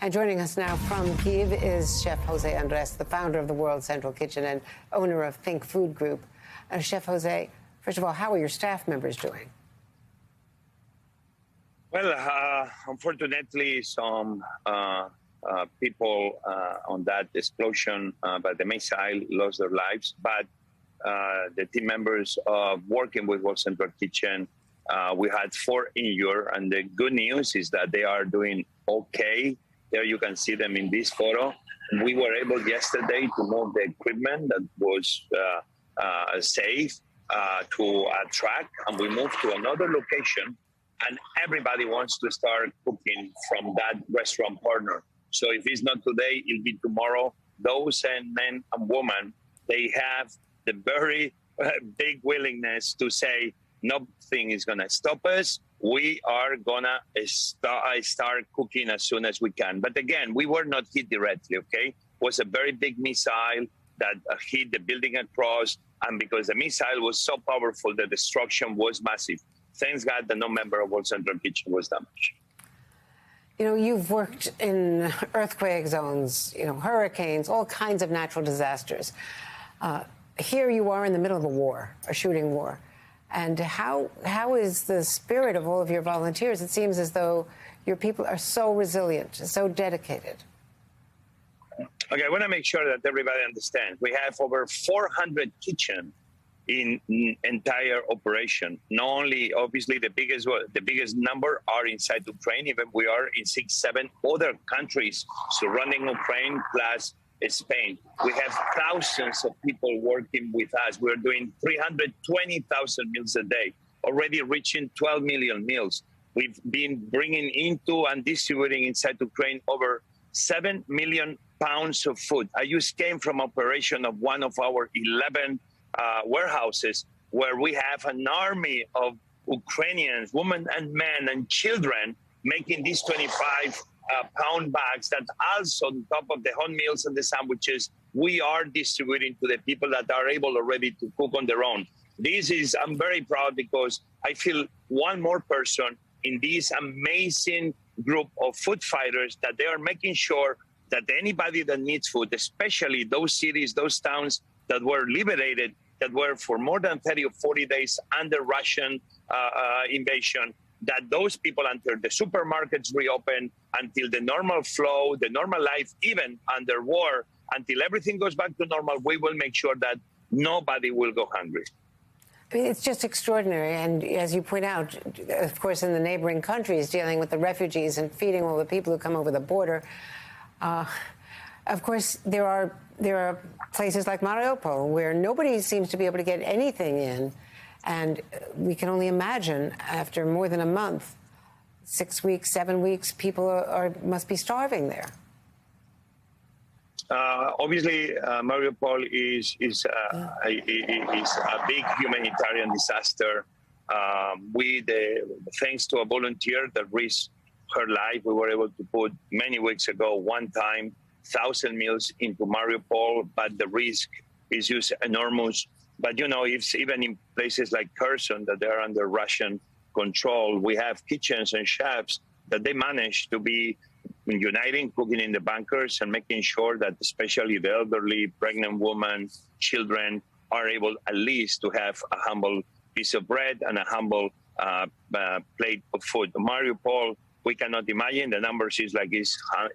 And joining us now from Kyiv is Chef Jose Andres, the founder of the World Central Kitchen and owner of Think Food Group. Chef Jose, first of all, how are your staff members doing? Well, unfortunately, some people on that explosion by the missile lost their lives, but the team members working with World Central Kitchen, we had 4 injured, and the good news is that they are doing okay. There you can see them in this photo. We were able yesterday to move the equipment that was safe to a truck, and we moved to another location, and everybody wants to start cooking from that restaurant partner. So if it's not today, it'll be tomorrow. Those men and women, they have the very big willingness to say, nothing is going to stop us. We are going to start cooking as soon as we can. But again, we were not hit directly, okay? It was a very big missile that hit the building across. And because the missile was so powerful, the destruction was massive. Thanks God that no member of World Central Kitchen was damaged. You know, you've worked in earthquake zones, hurricanes, all kinds of natural disasters. Here you are in the middle of a war, a shooting war. And how is the spirit of all of your volunteers? It seems as though your people are so resilient, so dedicated. Okay, I want to make sure that everybody understands. We have over 400 kitchens in entire operation. Not only, obviously, the biggest number are inside Ukraine, even we are in 6, 7 other countries surrounding Ukraine, plus Spain. We have thousands of people working with us. We're doing 320,000 meals a day, already reaching 12 million meals. We've been bringing into and distributing inside Ukraine over 7 million pounds of food. I just came from operation of one of our 11 warehouses, where we have an army of Ukrainians, women and men and children, making these 25-pound bags that also, on top of the hot meals and the sandwiches, we are distributing to the people that are able already to cook on their own. I'm very proud, because I feel one more person in this amazing group of food fighters, that they are making sure that anybody that needs food, especially those cities, those towns that were liberated, that were for more than 30 or 40 days under Russian invasion, that those people, until the supermarkets reopen, until the normal flow, the normal life, even under war, until everything goes back to normal, we will make sure that nobody will go hungry. I mean, it's just extraordinary. And as you point out, of course, in the neighboring countries, dealing with the refugees and feeding all the people who come over the border, of course, there are places like Mariupol where nobody seems to be able to get anything in. And we can only imagine, after more than a month, 6 weeks, 7 weeks, people must be starving there. Obviously, Mariupol is a big humanitarian disaster. Thanks to a volunteer that risked her life, we were able to put many weeks ago, one time, 1,000 meals into Mariupol, but the risk is just enormous. But, it's even in places like Kherson, that they are under Russian control, we have kitchens and chefs that they manage to be uniting, cooking in the bunkers, and making sure that especially the elderly, pregnant women, children are able at least to have a humble piece of bread and a humble plate of food. Mariupol, we cannot imagine. The numbers is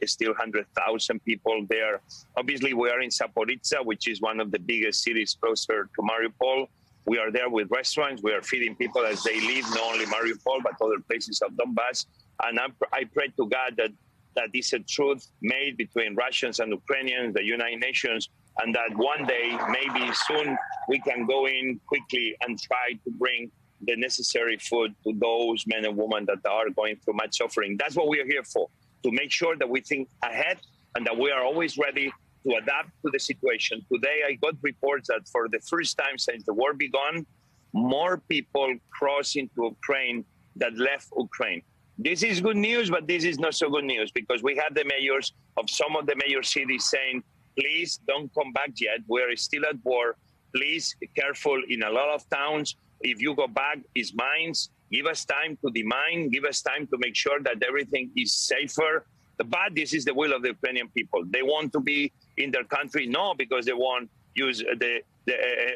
still 100,000 people there. Obviously, we are in Zaporizhzhia, which is one of the biggest cities closer to Mariupol. We are there with restaurants. We are feeding people as they leave, not only Mariupol, but other places of Donbass. And I pray to God that is a truth made between Russians and Ukrainians, the United Nations, and that one day, maybe soon, we can go in quickly and try to bring the necessary food to those men and women that are going through much suffering. That's what we are here for, to make sure that we think ahead and that we are always ready to adapt to the situation. Today, I got reports that for the first time since the war began, more people crossed into Ukraine that left Ukraine. This is good news, but this is not so good news, because we have the mayors of some of the major cities saying, please don't come back yet. We're still at war. Please be careful in a lot of towns. If you go back, it's mines. Give us time to demine. Give us time to make sure that everything is safer. But this is the will of the Ukrainian people. They want to be in their country, not because they want to use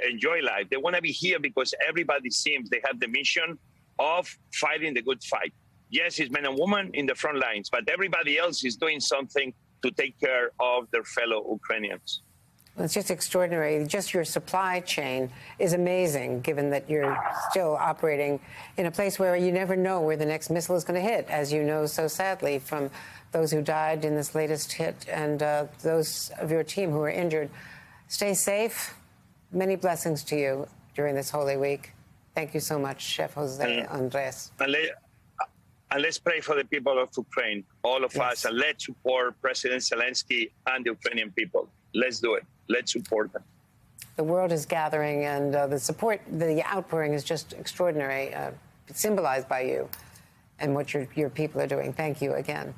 enjoy life. They want to be here because everybody seems they have the mission of fighting the good fight. Yes, it's men and women in the front lines, but everybody else is doing something to take care of their fellow Ukrainians. Well, it's just extraordinary. Just your supply chain is amazing, given that you're still operating in a place where you never know where the next missile is going to hit, as you know so sadly from those who died in this latest hit and those of your team who were injured. Stay safe. Many blessings to you during this Holy Week. Thank you so much, Chef Jose Andres. And let's pray for the people of Ukraine, all of us, and let's support President Zelensky and the Ukrainian people. Let's do it. Let's support them. The world is gathering, and the support, the outpouring is just extraordinary, symbolized by you and what your people are doing. Thank you again.